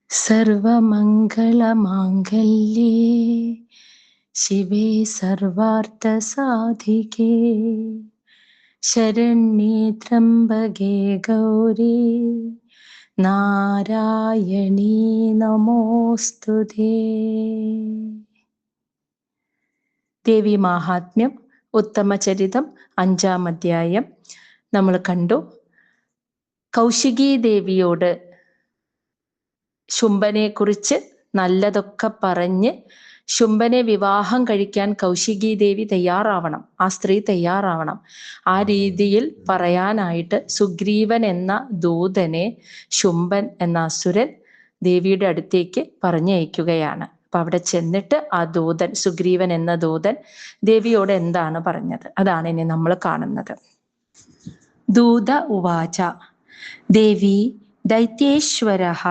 സർവമംഗളമാംഗല്യേ ശിവേ സർവാർത്ഥസാധികേ ശരണ്യേ ത്രംബകേ ഗൗരി നാരായണീ നമോസ്തുതേ. ദേവി മാഹാത്മ്യം ഉത്തമചരിതം 5-ാം അധ്യായം നമ്മൾ കണ്ടു. കൗശികീ ദേവിയോട് ശുംഭനെ കുറിച്ച് നല്ലതൊക്കെ പറഞ്ഞ് ശുംഭനെ വിവാഹം കഴിക്കാൻ കൗശികീ ദേവി തയ്യാറാവണം, ആ സ്ത്രീ തയ്യാറാവണം. ആ രീതിയിൽ പറയാനായിട്ട് സുഗ്രീവൻ എന്ന ദൂതനെ ശുംഭൻ എന്ന അസുരൻ ദേവിയുടെ അടുത്തേക്ക് പറഞ്ഞയക്കുകയാണ്. അപ്പൊ അവിടെ ചെന്നിട്ട് ആ ദൂതൻ, സുഗ്രീവൻ എന്ന ദൂതൻ ദേവിയോട് എന്താണ് പറഞ്ഞത്, അതാണ് ഇനി നമ്മൾ കാണുന്നത്. ദൂത ഉവാച ദേവി ദൈത്യേശ്വരഃ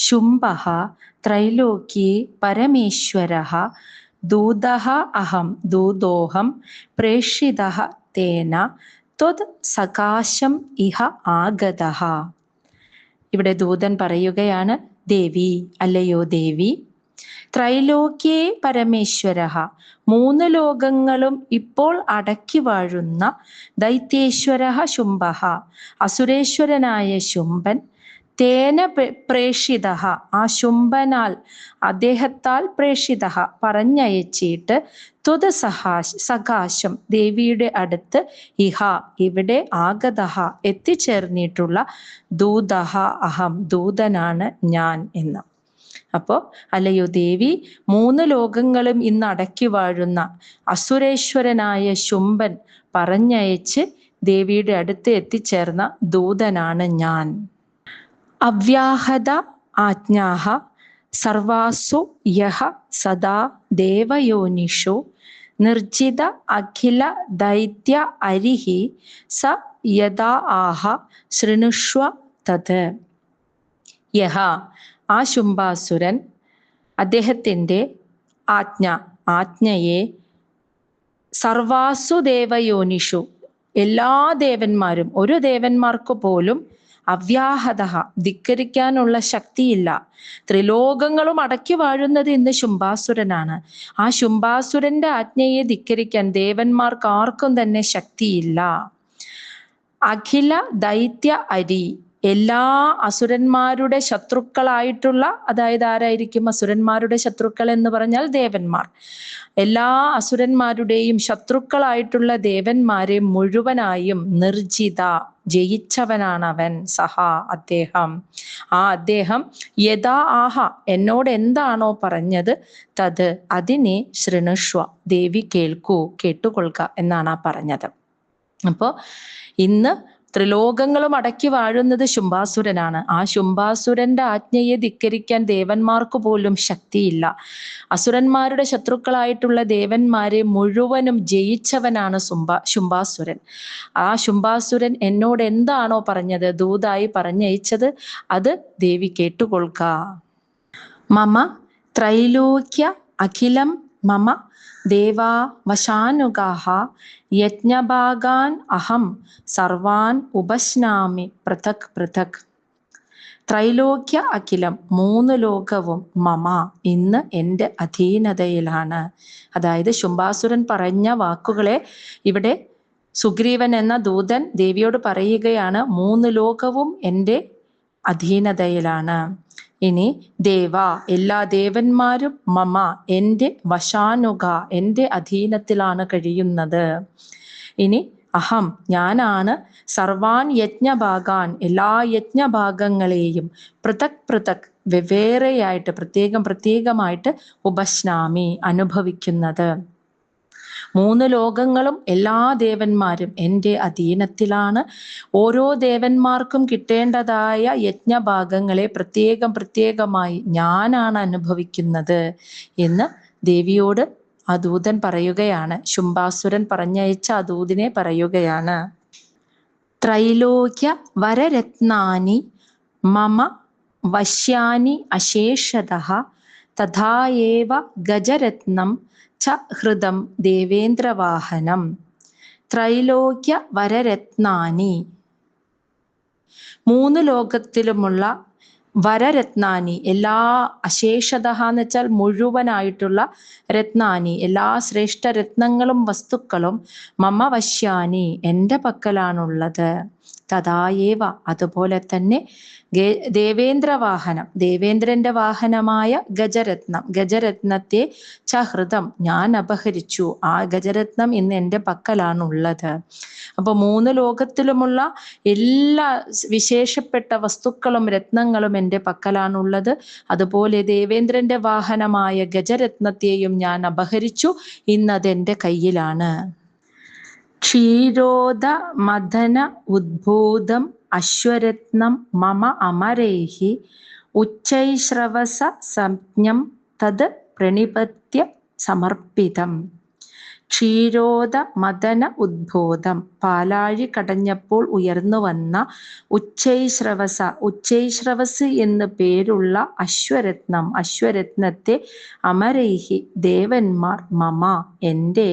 ശുംഭഃ ത്രൈലോക്യേ പരമേശ്വരഃ ദൂതഃ അഹം ദൂതോഹം പ്രേഷിതഃ തേന ത്വത് സകാശം ഇഹ ആഗതഃ. ഇവിടെ ദൂതൻ പറയുകയാണ്, ദേവി, അല്ലയോ ദേവി, ത്രൈലോക്യേ പരമേശ്വരഃ, 3 ലോകങ്ങളും ഇപ്പോൾ അടക്കി വാഴുന്ന ദൈത്യേശ്വരഃ ശുംഭഃ, അസുരേശ്വരനായ ശുംഭൻ, തേന പ്രേഷിതഃ, ആ ശുംഭനാൽ അദ്ദേഹത്താൽ പ്രേഷിതഃ പറഞ്ഞയച്ചിട്ട്, ത്വത് സകാശം ദേവിയുടെ അടുത്ത്, ഇഹ ഇവിടെ, ആഗതഃ എത്തിച്ചേർന്നിട്ടുള്ള, ദൂതഃ അഹം ദൂതനാണ് ഞാൻ എന്ന്. അപ്പോ അല്ലയോ ദേവി, 3 ലോകങ്ങളും ഇന്ന് അടക്കി വാഴുന്ന അസുരേശ്വരനായ ശുംഭൻ പറഞ്ഞയച്ച് ദേവിയുടെ അടുത്ത് എത്തിച്ചേർന്ന ദൂതനാണ് ഞാൻ. അവ്യാഹത ആജ്ഞാഃ സർവാസു യഃ സദാ ദേവയോനിഷു നിർജിത അഖില ദൈത്യ അരിഹി സ യഥാ ആഹ ശൃണുഷ്വ തത്. യഹ, ആ ശുംഭാസുരൻ, അദ്ദേഹത്തിൻ്റെ ആജ്ഞയെ സർവാസു ദേവയോനിഷു, എല്ലാ ദേവന്മാരും, ഒരു ദേവന്മാർക്ക് പോലും അവ്യാഹത, ധിക്കരിക്കാനുള്ള ശക്തിയില്ല. ത്രിലോകങ്ങളും അടക്കി വാഴുന്നത് ഇന്ന് ശുംഭാസുരനാണ്. ആ ശുംഭാസുരന്റെ ആജ്ഞയെ ധിക്കരിക്കാൻ ദേവന്മാർക്ക് ആർക്കും തന്നെ ശക്തിയില്ല. അഖില ദൈത്യ അരി, എല്ലാ അസുരന്മാരുടെ ശത്രുക്കളായിട്ടുള്ള, അതായത് ആരായിരിക്കും അസുരന്മാരുടെ ശത്രുക്കൾ എന്ന് പറഞ്ഞാൽ ദേവന്മാർ, എല്ലാ അസുരന്മാരുടെയും ശത്രുക്കളായിട്ടുള്ള ദേവന്മാരെ മുഴുവനായും നിർജിത, ജയിച്ചവനാണവൻ, സഹ അദ്ദേഹം, ആ അദ്ദേഹം, യഥാ ആഹ എന്നോട് എന്താണോ പറഞ്ഞത്, തത് അതിനെ ശൃണുഷ്വ ദേവി കേൾക്കൂ, കേട്ടുകൊള്ളുക എന്നാണ് ആ പറഞ്ഞത്. അപ്പോ ഇന്ന് ത്രിലോകങ്ങളും അടക്കി വാഴുന്നത് ശുംഭാസുരനാണ്. ആ ശുംഭാസുരന്റെ ആജ്ഞയെ ധിക്കരിക്കാൻ ദേവന്മാർക്ക് പോലും ശക്തിയില്ല. അസുരന്മാരുടെ ശത്രുക്കളായിട്ടുള്ള ദേവന്മാരെ മുഴുവനും ജയിച്ചവനാണ് ശുംഭാസുരൻ. ആ ശുംഭാസുരൻ എന്നോട് എന്താണോ പറഞ്ഞത്, ദൂതായി പറഞ്ഞയച്ചത്, അത് ദേവി കേട്ടുകൊള്ളുക. മമ ത്രൈലോക്യ അഖിലം മമ ദേവാ വശാനുഗാഃ യജ്ഞഭാഗാൻ അഹം സർവാൻ ഉപശ്നാമി പൃഥക് പൃഥക്. ത്രൈലോക്യ അഖിലം, 3 ലോകവും മമ ഇന്ന് എൻ്റെ അധീനതയിലാണ്. അതായത് ശുംഭാസുരൻ പറഞ്ഞ വാക്കുകളെ ഇവിടെ സുഗ്രീവൻ എന്ന ദൂതൻ ദേവിയോട് പറയുകയാണ്, 3 ലോകവും എൻ്റെ അധീനതയിലാണ്. ഇനി ദേവ, എല്ലാ ദേവന്മാരും, മമ എൻ്റെ വശാനുഗ, എൻ്റെ അധീനത്തിലാണ് കഴിയുന്നത്. ഇനി അഹം ഞാനാണ്, സർവാൻ യജ്ഞഭാഗാൻ എല്ലാ യജ്ഞഭാഗങ്ങളെയും, പൃഥക് പൃഥക് വെവ്വേറെയായിട്ട്, പ്രത്യേകമായിട്ട്, ഉപശ്നാമി അനുഭവിക്കുന്നത്. 3 ലോകങ്ങളും എല്ലാ ദേവന്മാരും എൻ്റെ അധീനത്തിലാണ്. ഓരോ ദേവന്മാർക്കും കിട്ടേണ്ടതായ യജ്ഞഭാഗങ്ങളെ പ്രത്യേകമായി ഞാനാണ് അനുഭവിക്കുന്നത് എന്ന് ദേവിയോട് ആ ദൂതൻ പറയുകയാണ്. ശുംഭാസുരൻ പറഞ്ഞയച്ച ആ ദൂതിനെ പറയുകയാണ്. ത്രൈലോക്യ വരരത്നാനി മമ വശ്യാനി അശേഷതഃ തഥായേവ ഗജരത്നം ച ഹൃദം ദേവേന്ദ്രവാഹനം. ത്രൈലോക്യ വരരത്നാനി, 3 ലോകത്തിലുമുള്ള വരരത്നാനി എല്ലാ അശേഷത എന്ന് വെച്ചാൽ മുഴുവനായിട്ടുള്ള രത്നാനി എല്ലാ ശ്രേഷ്ഠ രത്നങ്ങളും വസ്തുക്കളും മമ വശ്യാനി എൻ്റെ പക്കലാണുള്ളത്. തഥായേവ അതുപോലെ തന്നെ ദേവേന്ദ്രവാഹനം ദേവേന്ദ്രന്റെ വാഹനമായ ഗജരത്നത്തെ ചഹൃതം ഞാൻ അപഹരിച്ചു. ആ ഗജരത്നം ഇന്ന് എൻ്റെ പക്കലാണുള്ളത്. അപ്പൊ 3 ലോകത്തിലുമുള്ള എല്ലാ വിശേഷപ്പെട്ട വസ്തുക്കളും രത്നങ്ങളും എൻ്റെ പക്കലാണുള്ളത്. അതുപോലെ ദേവേന്ദ്രന്റെ വാഹനമായ ഗജരത്നത്തെയും ഞാൻ അപഹരിച്ചു. ഇന്നതെൻ്റെ കയ്യിലാണ്. ക്ഷീരോദ മദന ഉദ്ഭൂതം അശ്വരത്നം മമ അമരൈഹി ഉച്ചൈശ്രവസ സംജ്ഞം തത് പ്രണിപത്യ സമർപ്പിതം. ക്ഷീരോദ മദന ഉദ്ബോധം പാലാഴി കടഞ്ഞപ്പോൾ ഉയർന്നു വന്ന ഉച്ചൈശ്രവസ് എന്ന് പേരുള്ള അശ്വരത്നത്തെ അമരൈഹി ദേവന്മാർ മമ എൻ്റെ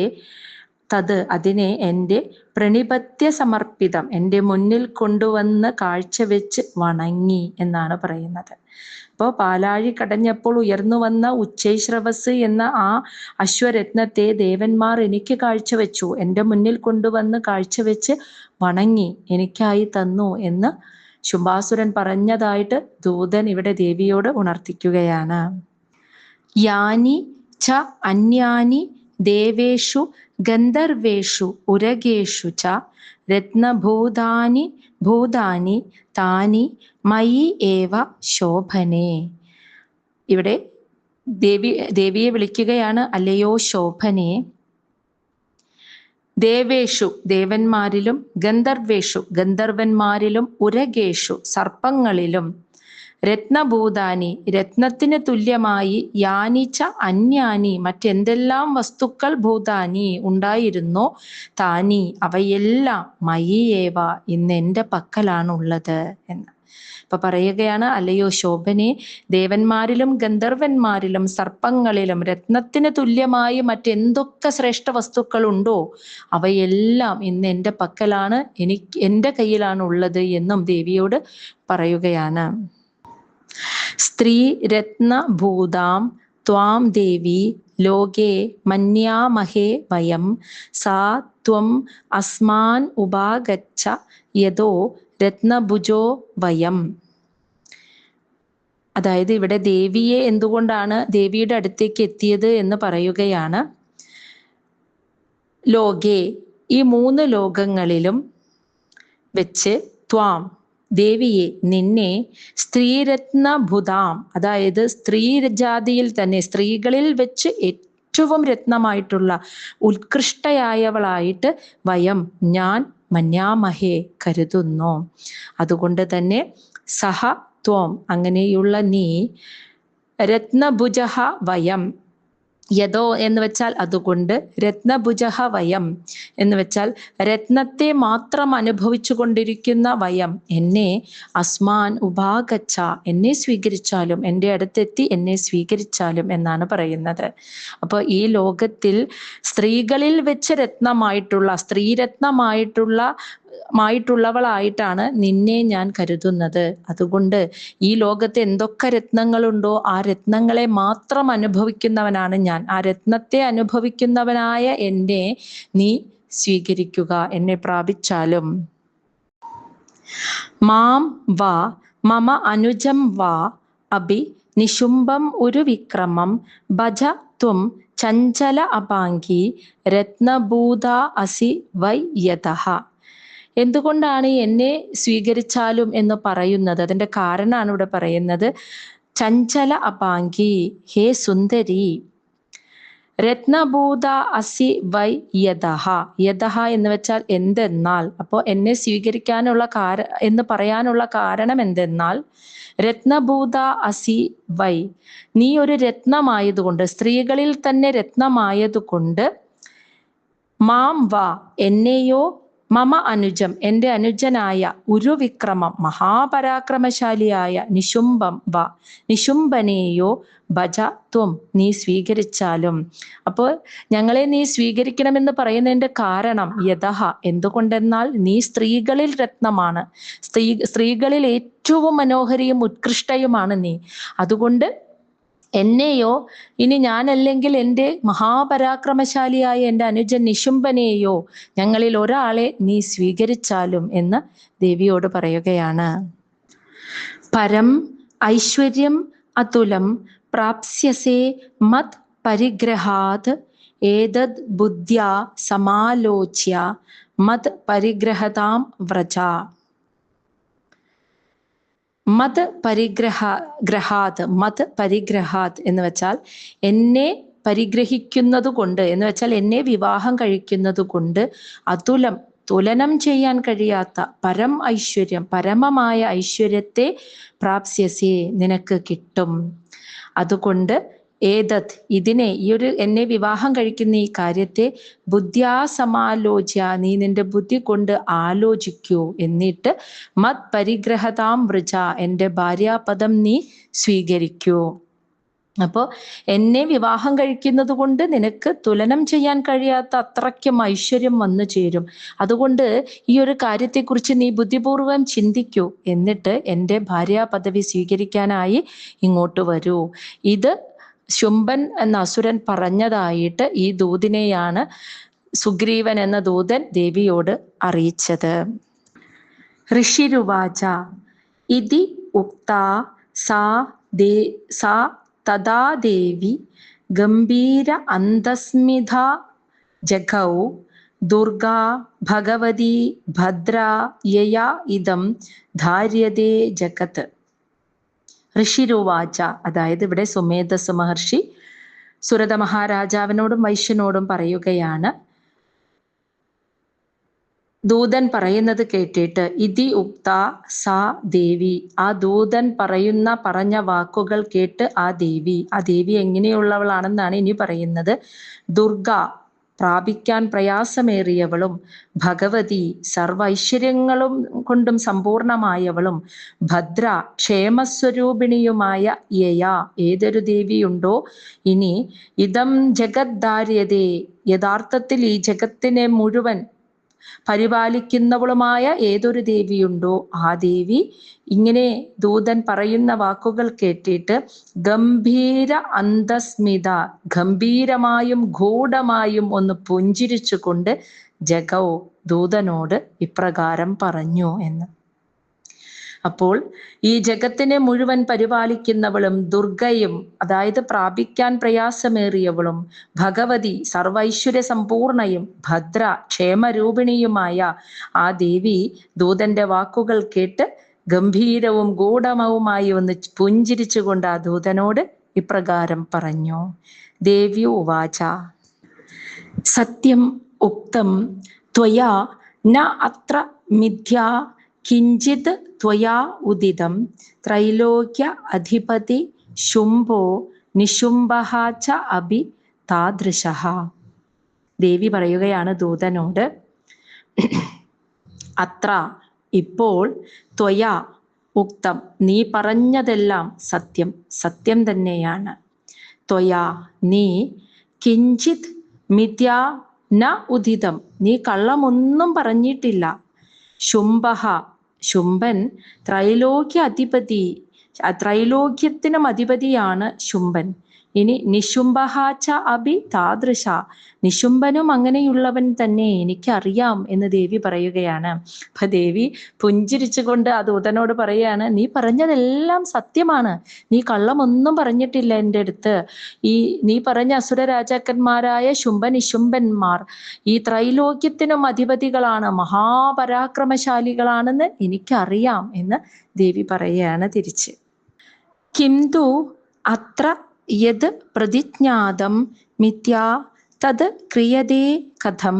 അതിനെ എൻ്റെ പ്രണിപത്യ സമർപ്പിതം എൻ്റെ മുന്നിൽ കൊണ്ടുവന്ന് കാഴ്ചവെച്ച് വണങ്ങി എന്നാണ് പറയുന്നത്. അപ്പോൾ പാലാഴി കടഞ്ഞപ്പോൾ ഉയർന്നു വന്ന ഉച്ചൈശ്രവസ് എന്ന ആ അശ്വരത്നത്തെ ദേവന്മാർ എനിക്ക് കാഴ്ചവെച്ചു, എൻ്റെ മുന്നിൽ കൊണ്ടുവന്ന് കാഴ്ചവെച്ച് വണങ്ങി എനിക്കായി തന്നു എന്ന് ശുംഭാസുരൻ പറഞ്ഞതായിട്ട് ദൂതൻ ഇവിടെ ദേവിയോട് ഉണർത്തിക്കുകയാണ്. യാനി ച അന്യാനി ദേവേഷു ഗന്ധർവേഷു ഉരഗേഷു ച രത്നഭൂതാനി താനി മയി ഏവ ശോഭനേ. ഇവിടെ ദേവിയെ വിളിക്കുകയാണ്, അല്ലയോ ശോഭനേ. ദേവേഷു ദേവന്മാരിലും ഗന്ധർവേഷു ഗന്ധർവന്മാരിലും ഉരഗേഷു സർപ്പങ്ങളിലും രത്നഭൂതാനി രത്നത്തിന് തുല്യമായി യാനിച്ച അന്യാനി മറ്റെന്തെല്ലാം വസ്തുക്കൾ ഭൂതാനി ഉണ്ടായിരുന്നോ താനി അവയെല്ലാം മയിയേവ ഇന്ന് എൻ്റെ പക്കലാണുള്ളത് എന്ന്. അപ്പൊ പറയുകയാണ്, അല്ലയോ ശോഭനെ, ദേവന്മാരിലും ഗന്ധർവന്മാരിലും സർപ്പങ്ങളിലും രത്നത്തിന് തുല്യമായി മറ്റെന്തൊക്കെ ശ്രേഷ്ഠ വസ്തുക്കളുണ്ടോ അവയെല്ലാം ഇന്ന് എൻ്റെ പക്കലാണ്, എൻ്റെ കയ്യിലാണ് ഉള്ളത് എന്നും ദേവിയോട് പറയുകയാണ്. സ്ത്രീ രത്നഭൂതാം ത്വാം ദേവി ലോകേ മന്യാമഹേ വയം സാ ത്വം അസ്മാൻ ഉപാഗച്ഛ യതോ രത്നഭുജോ വയം. അതായത് ഇവിടെ ദേവിയെ എന്തുകൊണ്ടാണ് ദേവിയുടെ അടുത്തേക്ക് എത്തിയത് എന്ന് പറയുകയാണ്. ലോകേ ഈ 3 ലോകങ്ങളിലും വെച്ച് ത്വാം ദേവിയെ നിന്നെ സ്ത്രീരത്നഭുതാം അതായത് സ്ത്രീ ജാതിയിൽ തന്നെ സ്ത്രീകളിൽ വെച്ച് ഏറ്റവും രത്നമായിട്ടുള്ള ഉത്കൃഷ്ടയായവളായിട്ട് വയം ഞാൻ മന്യാമഹേ കരുതുന്നു. അതുകൊണ്ട് തന്നെ സഹ ത്വം അങ്ങനെയുള്ള നീ രത്നഭുജഃ വയം യതോ എന്ന് വെച്ചാൽ അതുകൊണ്ട് രത്നഭുജഃ വയം എന്ന് വെച്ചാൽ രത്നത്തെ മാത്രം അനുഭവിച്ചു കൊണ്ടിരിക്കുന്ന വയം എന്നെ അസ്മാൻ ഉപാഗച്ഛ എന്നെ സ്വീകരിച്ചാലും എൻ്റെ അടുത്തെത്തി എന്നെ സ്വീകരിച്ചാലും എന്നാണ് പറയുന്നത്. അപ്പോൾ ഈ ലോകത്തിൽ സ്ത്രീകളിൽ വെച്ച് രത്നമായിട്ടുള്ള സ്ത്രീരത്നമായിട്ടുള്ളവളായിട്ടാണ് നിന്നെ ഞാൻ കരുതുന്നത്. അതുകൊണ്ട് ഈ ലോകത്ത് എന്തൊക്കെ രത്നങ്ങളുണ്ടോ ആ രത്നങ്ങളെ മാത്രം അനുഭവിക്കുന്നവനാണ് ഞാൻ. ആ രത്നത്തെ അനുഭവിക്കുന്നവനായ എന്നെ നീ സ്വീകരിക്കുക, എന്നെ പ്രാപിച്ചാലും. മാം വാ മമ അനുജം വാ അഭി നിശുംഭം ഒരു വിക്രമം ഭജ ത്വം ചഞ്ചല അപാംഗി രത്നഭൂത അസി വൈ യതഃ. എന്തുകൊണ്ടാണ് എന്നെ സ്വീകരിച്ചാലും എന്ന് പറയുന്നത്? അതിന്റെ കാരണമാണ് ഇവിടെ പറയുന്നത്. ചഞ്ചല അപാംഗി ഹേ സുന്ദരി രത്നഭൂത അസി വൈ യതഃ. യതഃ എന്ന് വെച്ചാൽ എന്തെന്നാൽ. അപ്പോൾ എന്നെ സ്വീകരിക്കാനുള്ള എന്ന് പറയാനുള്ള കാരണം എന്തെന്നാൽ രത്നഭൂത അസി വൈ നീ ഒരു രത്നമായതുകൊണ്ട് സ്ത്രീകളിൽ തന്നെ രത്നമായതുകൊണ്ട് മാം വാ എന്നെയോ മമ അനുജം എൻ്റെ അനുജനായ ഉരുവിക്രമം മഹാപരാക്രമശാലിയായ നിശുംഭം നിശുംഭനെയോ ഭജ ത്വം നീ സ്വീകരിച്ചാലും. അപ്പോൾ ഞങ്ങളെ നീ സ്വീകരിക്കണമെന്ന് പറയുന്നതിൻ്റെ കാരണം യഥഹ എന്തുകൊണ്ടെന്നാൽ നീ സ്ത്രീകളിൽ രത്നമാണ്, സ്ത്രീകളിൽ ഏറ്റവും മനോഹരിയും ഉത്കൃഷ്ടയുമാണ് നീ. അതുകൊണ്ട് എന്നെയോ ഇനി ഞാനല്ലെങ്കിൽ എൻ്റെ മഹാപരാക്രമശാലിയായ എൻ്റെ അനുജൻ നിശുംഭനെയോ ഞങ്ങളിൽ ഒരാളെ നീ സ്വീകരിച്ചാലും എന്ന് ദേവിയോട് പറയുകയാണ്. പരം ഐശ്വര്യം അതുലം പ്രാപ്സ്യസേ മത് പരിഗ്രഹാത് ഏതദ് ബുദ്ധ്യാ സമാലോച്യ മത് പരിഗ്രഹതാം വ്രജ. മത് പരിഗ്രഹാത് എന്ന് വെച്ചാൽ എന്നെ പരിഗ്രഹിക്കുന്നത് കൊണ്ട് എന്ന് വെച്ചാൽ എന്നെ വിവാഹം കഴിക്കുന്നത് കൊണ്ട് തുലനം ചെയ്യാൻ കഴിയാത്ത പരം ഐശ്വര്യം, പരമമായ ഐശ്വര്യത്തെ പ്രാപ്സ്യസേ നിനക്ക് കിട്ടും. അതുകൊണ്ട് ഇതിനെ എന്നെ വിവാഹം കഴിക്കുന്ന ഈ കാര്യത്തെ ബുദ്ധ്യാ സമാലോച്യ നീ നിന്റെ ബുദ്ധി കൊണ്ട് ആലോചിക്കൂ. എന്നിട്ട് മത് പരിഗ്രഹതാം വൃജ എൻ്റെ ഭാര്യാപദം നീ സ്വീകരിക്കൂ. അപ്പോൾ എന്നെ വിവാഹം കഴിക്കുന്നത് കൊണ്ട് നിനക്ക് തുലനം ചെയ്യാൻ കഴിയാത്ത അത്രയ്ക്കും ഐശ്വര്യം വന്നു ചേരും. അതുകൊണ്ട് ഈ ഒരു കാര്യത്തെക്കുറിച്ച് നീ ബുദ്ധിപൂർവം ചിന്തിക്കൂ. എന്നിട്ട് എൻ്റെ ഭാര്യാപദവി സ്വീകരിക്കാനായി ഇങ്ങോട്ട് വരൂ. ഇത് ശുംഭൻ എന്ന അസുരൻ പറഞ്ഞതായിട്ട് ഈ ദൂതിനെയാണ് സുഗ്രീവൻ എന്ന ദൂതൻ ദേവിയോട് അറിയിച്ചത്. ഋഷിരുവാച ഇതി ഉക്താ സാ തഥാ ദേവി ഗംഭീര അന്തസ്മിതാ ജഗൗ ദുർഗാ ഭഗവതി ഭദ്രാ യയാ ഇദം ധാര്യതേ ജഗത്. ഋഷിരുവാച അതായത് ഇവിടെ സുമേധസ് മഹർഷി സുരത മഹാരാജാവിനോടും വൈശ്യനോടും പറയുകയാണ്. ദൂതൻ പറയുന്നത് കേട്ടിട്ട് ഇതി ഉക്ത സാ ദേവി, ആ ദൂതൻ പറഞ്ഞ വാക്കുകൾ കേട്ട് ആ ദേവി എങ്ങനെയുള്ളവളാണെന്നാണ് ഇനി പറയുന്നത്. ദുർഗ പ്രാപിക്കാൻ പ്രയാസമേറിയവളും, ഭഗവതി സർവ ഐശ്വര്യങ്ങളും കൊണ്ടും സമ്പൂർണമായവളും, ഭദ്ര ക്ഷേമസ്വരൂപിണിയുമായ യയാ ഏതൊരു ദേവിയുണ്ടോ ഇനി ഇതം ജഗദ്ധാര്യതേ യഥാർത്ഥത്തിൽ ഈ ജഗത്തിനെ മുഴുവൻ പരിപാലിക്കുന്നവളുമായ ഏതൊരു ദേവിയുണ്ടോ ആ ദേവി ഇങ്ങനെ ദൂതൻ പറയുന്ന വാക്കുകൾ കേട്ടിട്ട് ഗംഭീര അന്തസ്മിത ഗംഭീരമായും ഗൂഢമായും ഒന്ന് പുഞ്ചിരിച്ചുകൊണ്ട് ജഗൗ ദൂതനോട് ഇപ്രകാരം പറഞ്ഞു എന്ന്. അപ്പോൾ ഈ ജഗത്തിനെ മുഴുവൻ പരിപാലിക്കുന്നവളും ദുർഗയും അതായത് പ്രാപിക്കാൻ പ്രയാസമേറിയവളും, ഭഗവതി സർവൈശ്വര്യ സമ്പൂർണയും, ഭദ്ര ക്ഷേമരൂപിണിയുമായ ആ ദേവി ദൂതന്റെ വാക്കുകൾ കേട്ട് ഗംഭീരവും ഗൂഢമവുമായി ഒന്ന് പുഞ്ചിരിച്ചുകൊണ്ട് ആ ദൂതനോട് ഇപ്രകാരം പറഞ്ഞു. ദേവി ഉവാച സത്യം ഉക്തം ത്വയാ ന അത്ര മിഥ്യാ കിഞ്ചിത് ത്വയാ ഉദിതം ത്രൈലോക്യ അധിപതി ശുംഭോ നിശുംഭഃ ച അഭി താദൃശഃ. ദേവി പറയുകയാണ് ദൂതനോട്, അത്ര ഇപ്പോൾ ത്വയാ ഉക്തം നീ പറഞ്ഞതെല്ലാം സത്യം തന്നെയാണ്. ത്വയാ നീ കിഞ്ചിത് മിഥ്യാ ന ഉദിതം നീ കള്ളമൊന്നും പറഞ്ഞിട്ടില്ല. ശുംഭൻ ത്രൈലോക്യ അധിപതി, ത്രൈലോക്യത്തിനും അധിപതിയാണ് ശുംഭൻ. ഇനി നിശുംഭഃ ച അഭി താദൃശ നിശുംഭനും അങ്ങനെയുള്ളവൻ തന്നെ എനിക്കറിയാം എന്ന് ദേവി പറയുകയാണ്. അപ്പൊ ദേവി പുഞ്ചിരിച്ചുകൊണ്ട് ആ ദൂതനോട് പറയാണ്, നീ പറഞ്ഞതെല്ലാം സത്യമാണ്, നീ കള്ളമൊന്നും പറഞ്ഞിട്ടില്ല എൻ്റെ അടുത്ത്. നീ പറഞ്ഞ അസുര രാജാക്കന്മാരായ നിശുംഭന്മാർ ഈ ത്രൈലോക്യത്തിനും അധിപതികളാണ്, മഹാപരാക്രമശാലികളാണെന്ന് എനിക്കറിയാം എന്ന് ദേവി പറയുകയാണ് തിരിച്ച്. കിന്തു അത്ര യത് പ്രതിജ്ഞാതം മിഥ്യാ തത് ക്രിയതേ കഥം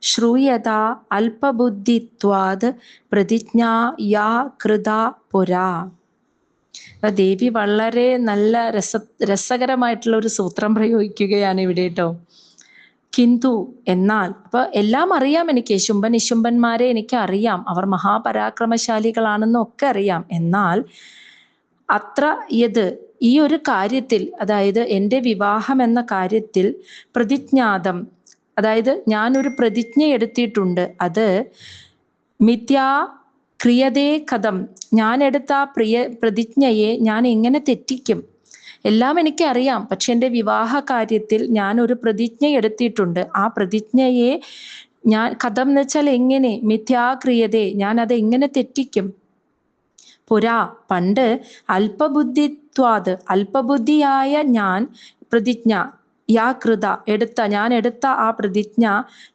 ശ്രൂയത അല്പബുദ്ധിത്വാത് പ്രതിജ്ഞാ യാ കൃതാ പുരാ. ദേവി വളരെ നല്ല രസകരമായിട്ടുള്ള ഒരു സൂത്രം പ്രയോഗിക്കുകയാണ് ഇവിടെ കേട്ടോ. കിന്തു എന്നാൽ, അപ്പൊ എല്ലാം അറിയാം എനിക്ക്, ശുംഭനിശുംഭന്മാരെ എനിക്ക് അറിയാം, അവർ മഹാപരാക്രമശാലികളാണെന്നൊക്കെ അറിയാം. എന്നാൽ അത്ര യത് ഈ ഒരു കാര്യത്തിൽ, അതായത് എൻ്റെ വിവാഹം എന്ന കാര്യത്തിൽ പ്രതിജ്ഞാതം, അതായത് ഞാനൊരു പ്രതിജ്ഞ എടുത്തിട്ടുണ്ട്, അത് മിഥ്യാ ക്രിയതേ കഥം, ഞാൻ എടുത്ത ആ പ്രതിജ്ഞയെ ഞാൻ എങ്ങനെ തെറ്റിക്കും? എല്ലാം എനിക്കറിയാം, പക്ഷെ എൻ്റെ വിവാഹ കാര്യത്തിൽ ഞാൻ ഒരു പ്രതിജ്ഞ എടുത്തിട്ടുണ്ട്. ആ പ്രതിജ്ഞയെ ഞാൻ കഥം എന്ന് വെച്ചാൽ എങ്ങനെ, മിഥ്യാക്രിയതേ, ഞാൻ അത് എങ്ങനെ തെറ്റിക്കും? പുരാ പണ്ട് അല്പബുദ്ധിത്വാത്, അല്പബുദ്ധിയായ ഞാൻ പ്രതിജ്ഞ ഞാൻ എടുത്ത ആ പ്രതിജ്ഞ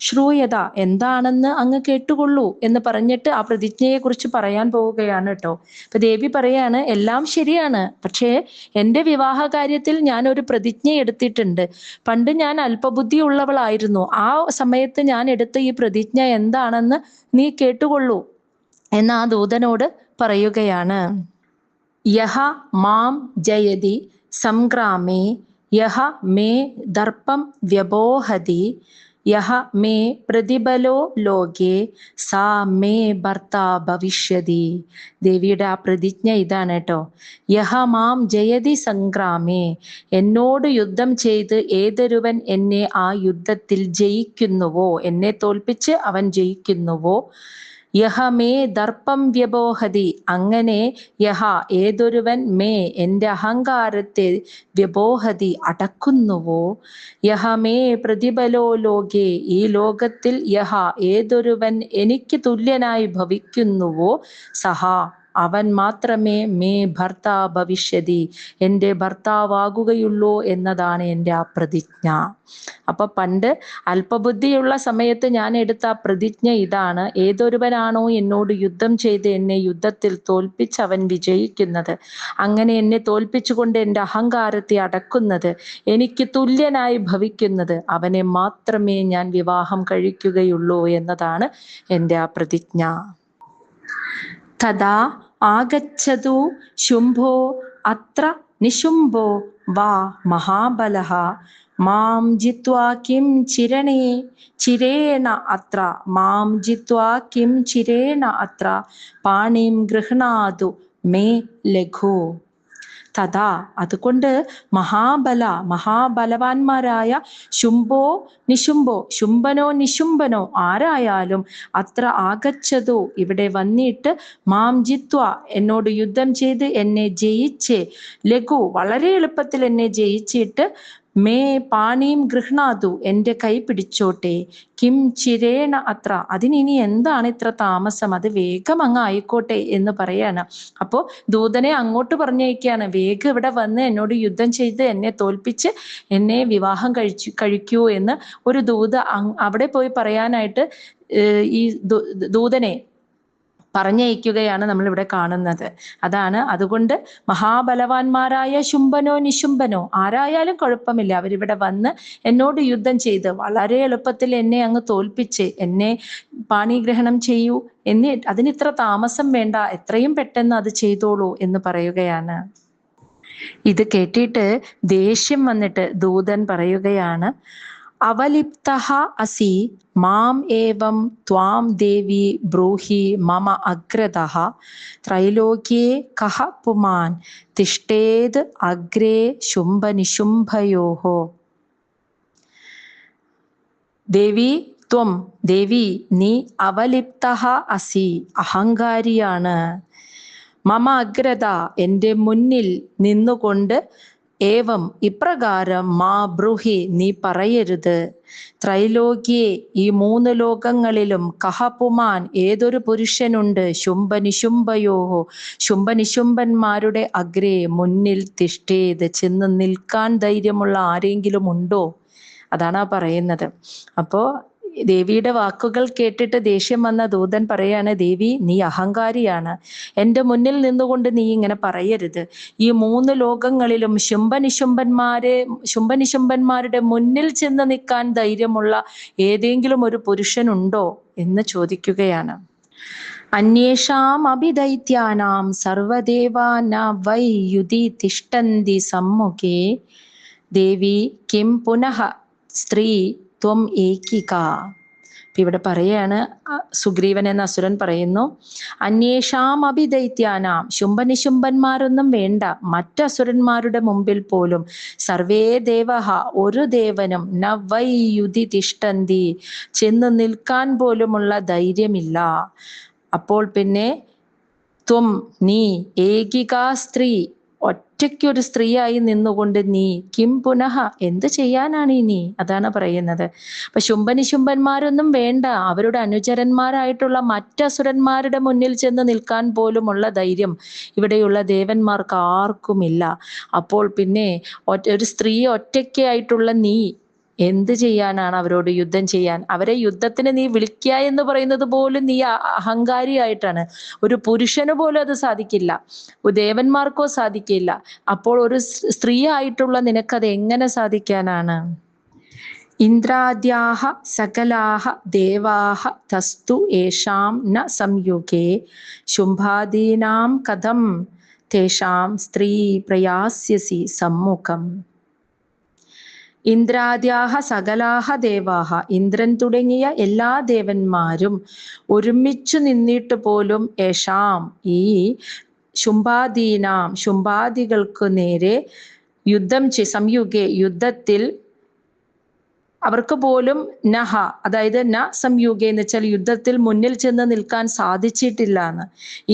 ശ്രൂയത എന്താണെന്ന് അങ്ങ് കേട്ടുകൊള്ളൂ എന്ന് പറഞ്ഞിട്ട് ആ പ്രതിജ്ഞയെ കുറിച്ച് പറയാൻ പോവുകയാണ് കേട്ടോ. അപ്പൊ ദേവി പറയാണ്, എല്ലാം ശരിയാണ്, പക്ഷേ എൻ്റെ വിവാഹ കാര്യത്തിൽ ഞാൻ ഒരു പ്രതിജ്ഞ എടുത്തിട്ടുണ്ട്. പണ്ട് ഞാൻ അല്പബുദ്ധി ഉള്ളവളായിരുന്നു, ആ സമയത്ത് ഞാൻ എടുത്ത ഈ പ്രതിജ്ഞ എന്താണെന്ന് നീ കേട്ടുകൊള്ളൂ എന്ന് ആ ദൂതനോട് പറയുകയാണ്. യഹ മാം ജയതി സംഗ്രാമേ യഹ മേ ദർപ്പം വ്യബോഹതി യഹ മേ പ്രതിബലോ ലോകേ സാ മേ ഭർത്ത ഭവിഷ്യതി. ദേവിയുടെ ആ പ്രതിജ്ഞ ഇതാണ് കേട്ടോ. യഹ മാം ജയതി സംഗ്രാമേ, എന്നോട് യുദ്ധം ചെയ്ത് ഏതൊരുവൻ എന്നെ ആ യുദ്ധത്തിൽ ജയിക്കുന്നുവോ, എന്നെ തോൽപ്പിച്ച് അവൻ ജയിക്കുന്നുവോ, യഹ മേ ദർപ്പം വ്യബോഹതി, അങ്ങനെ യഹ ഏതൊരുവൻ മേ എൻ്റെ അഹങ്കാരത്തെ വ്യബോഹതി അടക്കുന്നുവോ, യഹ മേ പ്രതിബലോ ലോകേ, ഈ ലോകത്തിൽ യഹ ഏതൊരുവൻ എനിക്ക് തുല്യനായി ഭവിക്കുന്നുവോ, സഹ അവൻ മാത്രമേ മേ ഭർത്ത ഭവിഷ്യതി, എൻ്റെ ഭർത്താവാകുകയുള്ളൂ എന്നതാണ് എൻ്റെ ആ പ്രതിജ്ഞ. അപ്പൊ പണ്ട് അല്പബുദ്ധിയുള്ള സമയത്ത് ഞാൻ എടുത്ത ആ പ്രതിജ്ഞ ഇതാണ്, ഏതൊരുവനാണോ എന്നോട് യുദ്ധം ചെയ്ത് എന്നെ യുദ്ധത്തിൽ തോൽപ്പിച്ച് അവൻ വിജയിക്കുന്നത്, അങ്ങനെ എന്നെ തോൽപ്പിച്ചുകൊണ്ട് എൻ്റെ അഹങ്കാരത്തെ അടക്കുന്നത്, എനിക്ക് തുല്യനായി ഭവിക്കുന്നത്, അവനെ മാത്രമേ ഞാൻ വിവാഹം കഴിക്കുകയുള്ളൂ എന്നതാണ് എൻ്റെ ആ പ്രതിജ്ഞ. തഥാ ആഗച്ഛതു ശുംഭോ അത്ര നിശുംഭോ വാ മഹാബലഃ മാം ജിത്വാ കിം ചിരേണ അത്ര, മാം ജിത്വാ കിം ചിരേണ അത്ര പാണിം ഗൃഹ്ണാതു മേ ലഘു. തഥാ അതുകൊണ്ട് മഹാബലവാന്മാരായ ശുംഭോ നിശുംഭോ, ശുംഭനോ നിശുംഭനോ ആരായാലും, അത്ര ആഗച്ഛതു ഇവിടെ വന്നിട്ട്, മാം ജിത്വ എന്നോട് യുദ്ധം ചെയ്ത് എന്നെ ജയിച്ച്, ലഘു വളരെ എളുപ്പത്തിൽ എന്നെ ജയിച്ചിട്ട്, മേ പാണിയും ഗൃഹ്ണാതു എൻ്റെ കൈ പിടിച്ചോട്ടെ, കിം ചിരേണ അത്ര അതിനിനി എന്താണ് ഇത്ര താമസം, അത് വേഗം അങ്ങ് ആയിക്കോട്ടെ എന്ന് പറയാണ്. അപ്പോ ദൂതനെ അങ്ങോട്ട് പറഞ്ഞയക്കുകയാണ്, വേഗം ഇവിടെ വന്ന് എന്നോട് യുദ്ധം ചെയ്ത് എന്നെ തോൽപ്പിച്ച് എന്നെ വിവാഹം കഴിക്കൂ എന്ന് ഒരു ദൂത അവിടെ പോയി പറയാനായിട്ട് ഈ ദൂതനെ പറഞ്ഞയക്കുകയാണ് നമ്മൾ ഇവിടെ കാണുന്നത്. അതാണ്, അതുകൊണ്ട് മഹാബലവാന്മാരായ ശുംഭനോ നിശുംഭനോ ആരായാലും കുഴപ്പമില്ല, അവരിവിടെ വന്ന് എന്നോട് യുദ്ധം ചെയ്ത് വളരെ എളുപ്പത്തിൽ എന്നെ അങ്ങ് തോൽപ്പിച്ച് എന്നെ പാണിഗ്രഹണം ചെയ്യൂ, അതിനിത്ര താമസം വേണ്ട, എത്രയും പെട്ടെന്ന് അത് ചെയ്തോളൂ എന്ന് പറയുകയാണ്. ഇത് കേട്ടിട്ട് ദേഷ്യം വന്നിട്ട് ദൂതൻ പറയുകയാണ്, അവലിപ്തഃ അസി മാം ഏവം ത്വാം ദേവി ബ്രൂഹി മമ അഗ്രതഃ ത്രൈലോക്യേ കഃ പുമാൻ തിഷ്ഠേത് അഗ്രേ ശുംഭനിശുംഭയോഃ. ദേവി നീ അവലിപ്തഃ അസി, അഹങ്കാരിയാണ്, മമ അഗ്രത എൻ്റെ മുന്നിൽ നിന്നുകൊണ്ട്, ഏവം ഇപ്രകാരം മാ ബ്രൂഹി നീ പറയരുത്, ത്രൈലോക്യേ ഈ 3 ലോകങ്ങളിലും, കഹപുമാൻ ഏതൊരു പുരുഷനുണ്ട്, ശുംഭനിശുംഭയോഹോ ശുംഭനിശുംഭന്മാരുടെ അഗ്രേ മുന്നിൽ, തിഷ്ഠേത് ചെന്ന് നിൽക്കാൻ ധൈര്യമുള്ള ആരെങ്കിലും ഉണ്ടോ, അതാണ് പറയുന്നത്. അപ്പോ ദേവിയുടെ വാക്കുകൾ കേട്ടിട്ട് ദേഷ്യം വന്ന ദൂതൻ പറയാണ്, ദേവി നീ അഹങ്കാരിയാണ്, എൻ്റെ മുന്നിൽ നിന്നുകൊണ്ട് നീ ഇങ്ങനെ പറയരുത്, ഈ 3 ലോകങ്ങളിലും ശുംഭനിശുംഭന്മാരുടെ മുന്നിൽ ചെന്ന് നിൽക്കാൻ ധൈര്യമുള്ള ഏതെങ്കിലും ഒരു പുരുഷനുണ്ടോ എന്ന് ചോദിക്കുകയാണ്. അന്യേഷാം അഭിദൈത്യാനാം സർവദേവാന വൈ യുധി തിഷ്ഠന്തി സമ്മുഖേ ദേവി കിം പുനഃ സ്ത്രീ ത്വം ഏകിക. ഇവിടെ പറയാണ്, സുഗ്രീവൻ എന്ന അസുരൻ പറയുന്നു, അന്യേഷാം അഭിദൈത്യാനാം, ശുംഭനിശുംഭന്മാരൊന്നും വേണ്ട, മറ്റസുരന്മാരുടെ മുമ്പിൽ പോലും, സർവേ ദേവഹ, ഒരു ദേവനും, ന വൈ യുധി തിഷ്ഠന്തി, ചെന്ന് നിൽക്കാൻ പോലുമുള്ള ധൈര്യമില്ല. അപ്പോൾ പിന്നെ ത്വം, നീ, ഏകികാ സ്ത്രീ, ഒറ്റയ്ക്കൊരു സ്ത്രീയായി നിന്നുകൊണ്ട് നീ, കിം പുനഃ, എന്ത് ചെയ്യാനാണ് ഇനി? അതാണ് പറയുന്നത്. അപ്പൊ ശുംഭനിശുംഭന്മാരൊന്നും വേണ്ട, അവരുടെ അനുചരന്മാരായിട്ടുള്ള മറ്റസുരന്മാരുടെ മുന്നിൽ ചെന്ന് നിൽക്കാൻ പോലുമുള്ള ധൈര്യം ഇവിടെയുള്ള ദേവന്മാർക്ക് ആർക്കുമില്ല. അപ്പോൾ പിന്നെ ഒരു സ്ത്രീ ഒറ്റയ്ക്കായിട്ടുള്ള നീ എന്ത് ചെയ്യാനാണ് അവരോട് യുദ്ധം ചെയ്യാൻ? അവരെ യുദ്ധത്തിന് നീ വിളിക്കുക എന്ന് പറയുന്നത് പോലും നീ അഹങ്കാരിയായിട്ടാണ്. ഒരു പുരുഷന് പോലും അത് സാധിക്കില്ല, ദേവന്മാർക്കോ സാധിക്കില്ല. അപ്പോൾ ഒരു സ്ത്രീ ആയിട്ടുള്ള നിനക്കത് എങ്ങനെ സാധിക്കാനാണ്? ഇന്ദ്രാദ്യാഹ സകലാഹ ദേവാഹ തസ്തു ഏഷാം ന സംയുഗേ ശുംഭാദീനാം കഥം തേഷാം സ്ത്രീ പ്രയാസ്യസി സമ്മുഖം. ഇന്ദ്രാദ്യാഹ സകലാഹ ദേവാഹ, ഇന്ദ്രൻ തുടങ്ങിയ എല്ലാ ദേവന്മാരും ഒരുമിച്ചു നിന്നിട്ട് പോലും ഏഷാം, ഈ ശുംഭാദീനാം, ശുംഭാദികൾക്ക് നേരെ സംയുഗേ, യുദ്ധത്തിൽ അവർക്ക് പോലും നഹ, അതായത് ന സംയുഗ എന്ന് വെച്ചാൽ യുദ്ധത്തിൽ മുന്നിൽ ചെന്ന് നിൽക്കാൻ സാധിച്ചിട്ടില്ല എന്ന്.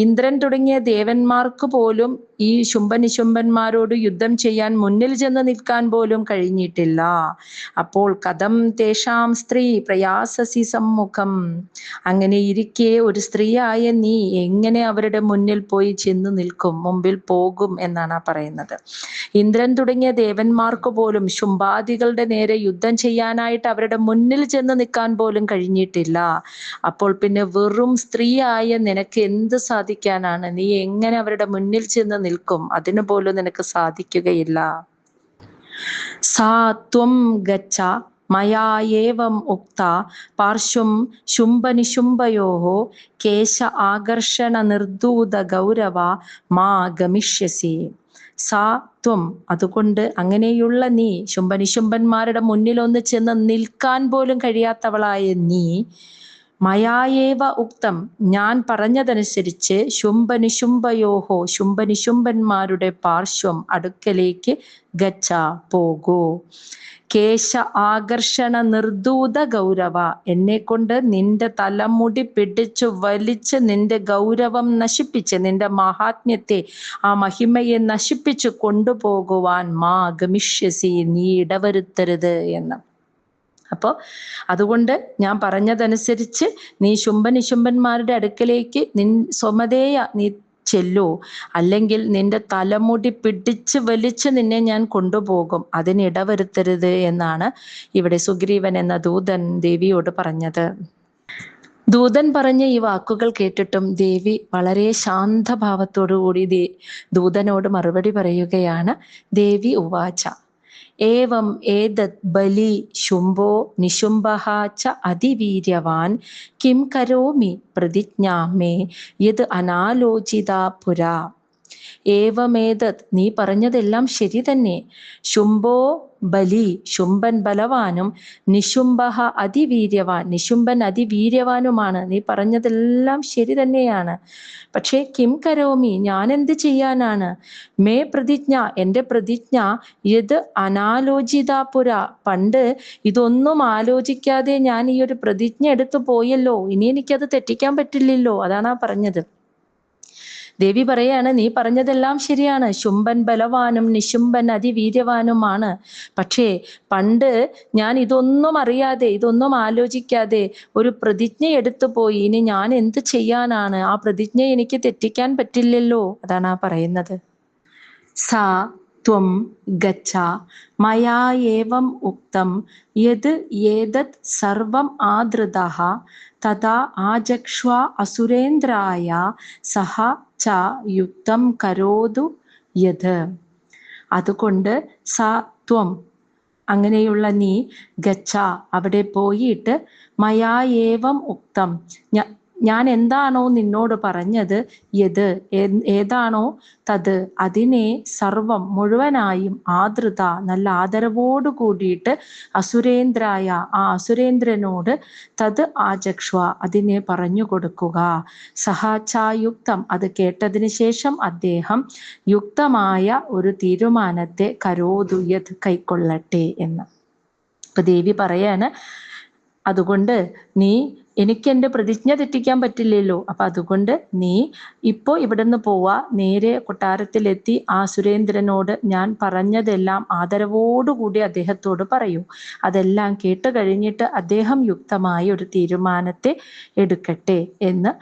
ഇന്ദ്രൻ തുടങ്ങിയ ദേവന്മാർക്ക് പോലും ഈ ശുംഭനിശുംഭന്മാരോട് യുദ്ധം ചെയ്യാൻ മുന്നിൽ ചെന്ന് നിൽക്കാൻ പോലും കഴിഞ്ഞിട്ടില്ല. അപ്പോൾ കഥം തേഷാം സ്ത്രീ പ്രയാസസി സമ്മുഖം, അങ്ങനെ ഇരിക്കെ ഒരു സ്ത്രീയായ നീ എങ്ങനെ അവരുടെ മുന്നിൽ പോയി ചെന്ന് നിൽക്കും, മുമ്പിൽ പോകും എന്നാണ് പറയുന്നത്. ഇന്ദ്രൻ തുടങ്ങിയ ദേവന്മാർക്ക് പോലും ശുംഭാദികളുടെ നേരെ യുദ്ധം ചെയ്യാനായിട്ട് അവരുടെ മുന്നിൽ ചെന്ന് നിൽക്കാൻ പോലും കഴിഞ്ഞിട്ടില്ല. അപ്പോൾ പിന്നെ വെറും സ്ത്രീയായ നിനക്ക് എന്ത് സാധിക്കാനാണ്? നീ എങ്ങനെ അവരുടെ മുന്നിൽ ചെന്ന് നിൽക്കും? അതിനു പോലും നിനക്ക് സാധിക്കുകയില്ല. സാ ത്വം ഗച്ഛ മയാ ഏവം ഉക്ത പാർശ്വം ശുംഭനിശുംഭയോഃ കേശ ആകർഷണ നിർദൂത ഗൗരവ മാ ഗമിഷ്യസി. സാ ത്വം, അതുകൊണ്ട് അങ്ങനെയുള്ള നീ, ശുംഭനിശുംഭന്മാരുടെ മുന്നിൽ ഒന്ന് ചെന്ന് നിൽക്കാൻ പോലും കഴിയാത്തവളായ നീ, മയായേവ ഉക്തം, ഞാൻ പറഞ്ഞതനുസരിച്ച്, ശുംഭനിശുംഭയോഹോ, ശുംഭനിശുംഭന്മാരുടെ പാർശ്വം, അടുക്കലേക്ക്, ഗച്ഛ, പോകൂ, കേശ ആകർഷണ നിർദൂത ഗൗരവ, എന്നെ കൊണ്ട് നിന്റെ തലമുടി പിടിച്ചു വലിച്ച് നിന്റെ ഗൗരവം നശിപ്പിച്ച്, നിന്റെ മഹാത്മ്യത്തെ, ആ മഹിമയെ നശിപ്പിച്ചു കൊണ്ടുപോകുവാൻ മാ ഗമിഷ്യസി, നീ ഇടവരുത്തരുത് എന്ന്. അപ്പോൾ അതുകൊണ്ട് ഞാൻ പറഞ്ഞതനുസരിച്ച് നീ ശുംഭനിശുംഭന്മാരുടെ അടുക്കലേക്ക് സ്വമതേയ നീ ചെല്ലൂ, അല്ലെങ്കിൽ നിന്റെ തലമുടി പിടിച്ച് വലിച്ച് നിന്നെ ഞാൻ കൊണ്ടുപോകും, അതിനിടവരുത്തരുത് എന്നാണ് ഇവിടെ സുഗ്രീവൻ എന്ന ദൂതൻ ദേവിയോട് പറഞ്ഞത്. ദൂതൻ പറഞ്ഞ ഈ വാക്കുകൾ കേട്ടിട്ടും ദേവി വളരെ ശാന്തഭാവത്തോടു കൂടി ദൂതനോട് മറുപടി പറയുകയാണ്. ദേവി ഉവാച, ഏവം ഏതത് ബലി ശുംഭോ നിശുംഭഃ ച അതിവീര്യവാൻ കിം കരോമി പ്രതിജ്ഞാ മേ യത് അനാലോചിതാ പുരാ. ഏവമേതത്, നീ പറഞ്ഞതെല്ലാം ശരി തന്നെ. ശുംഭോ ബലി, ശുംഭൻ ബലവാനും, നിശുംഭഃ അതിവീര്യവാൻ, നിശുംഭൻ അതിവീര്യവാനുമാണ്. നീ പറഞ്ഞതെല്ലാം ശരി തന്നെയാണ്. പക്ഷേ കിം കരോമി, ഞാൻ എന്ത് ചെയ്യാനാണ്? മേ പ്രതിജ്ഞ, എൻ്റെ പ്രതിജ്ഞ, യത് അനാലോചിതാപുര, പണ്ട് ഇതൊന്നും ആലോചിക്കാതെ ഞാൻ ഈ ഒരു പ്രതിജ്ഞ എടുത്തു പോയല്ലോ, ഇനി എനിക്കത് തെറ്റിക്കാൻ പറ്റില്ലല്ലോ, അതാണ് പറഞ്ഞത്. ദേവി പറയാണ്, നീ പറഞ്ഞതെല്ലാം ശരിയാണ്, ശുംഭൻ ബലവാനും നിശുംഭൻ അതിവീര്യവാനുമാണ്. പക്ഷേ പണ്ട് ഞാൻ ഇതൊന്നും അറിയാതെ, ഇതൊന്നും ആലോചിക്കാതെ ഒരു പ്രതിജ്ഞ എടുത്തു പോയി, ഇനി ഞാൻ എന്ത് ചെയ്യാനാണ്? ആ പ്രതിജ്ഞ എനിക്ക് തെറ്റിക്കാൻ പറ്റില്ലല്ലോ, അതാണ് പറയുന്നത്. സാ ത്വം ഗച്ഛ മയാ ഏവം ഉക്തം യത് ഏതത് സർവം ആദൃതഃ തഥാ ആചക്ഷ്വ അസുരേന്ദ്രായ സഹ ച യുക്തം കരോതു യത്. അതുകൊണ്ട് സാ ത്വം, അങ്ങനെയുള്ള നീ, ഗച്ഛ, അവിടെ പോയിട്ട്, മയാ ഏവം ഉക്തം, ഞാൻ എന്താണോ നിന്നോട് പറഞ്ഞത്, ഏതാണോ തത് അതിനെ സർവം മുഴുവനായും ആദൃത നല്ല ആദരവോട് കൂടിയിട്ട് അസുരേന്ദ്രായ ആ അസുരേന്ദ്രനോട് തത് ആചക്ഷ്വ അതിനെ പറഞ്ഞു കൊടുക്കുക. സഹാചായുക്തം അത് കേട്ടതിന് ശേഷം അദ്ദേഹം യുക്തമായ ഒരു തീരുമാനത്തെ കരോതു യത് കൈക്കൊള്ളട്ടെ എന്ന്. ഇപ്പൊ ദേവി പറയാണ്, അതുകൊണ്ട് നീ എനിക്ക് എൻ്റെ പ്രതിജ്ഞ തെറ്റിക്കാൻ പറ്റില്ലല്ലോ, അപ്പൊ അതുകൊണ്ട് നീ ഇപ്പോ ഇവിടുന്ന് പോവാ, നേരെ കൊട്ടാരത്തിലെത്തി ആ സുരേന്ദ്രനോട് ഞാൻ പറഞ്ഞതെല്ലാം ആദരവോടുകൂടി അദ്ദേഹത്തോട് പറയൂ. അതെല്ലാം കേട്ട് കഴിഞ്ഞിട്ട് അദ്ദേഹം യുക്തമായ ഒരു തീരുമാനത്തെ എടുക്കട്ടെ എന്ന്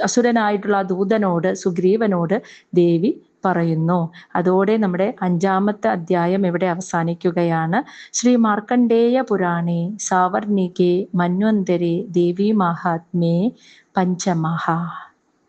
അസുരനായിട്ടുള്ള ദൂതനോട് സുഗ്രീവനോട് ദേവി പറയുന്നു. അതോടെ നമ്മുടെ 5-ാമത്തെ അധ്യായം ഇവിടെ അവസാനിക്കുകയാണ്. ശ്രീ മാർക്കണ്ഡേയ പുരാണേ സാവർണികേ മന്വന്തരേ ദേവി മാഹാത്മ്യേ പഞ്ചമഃ.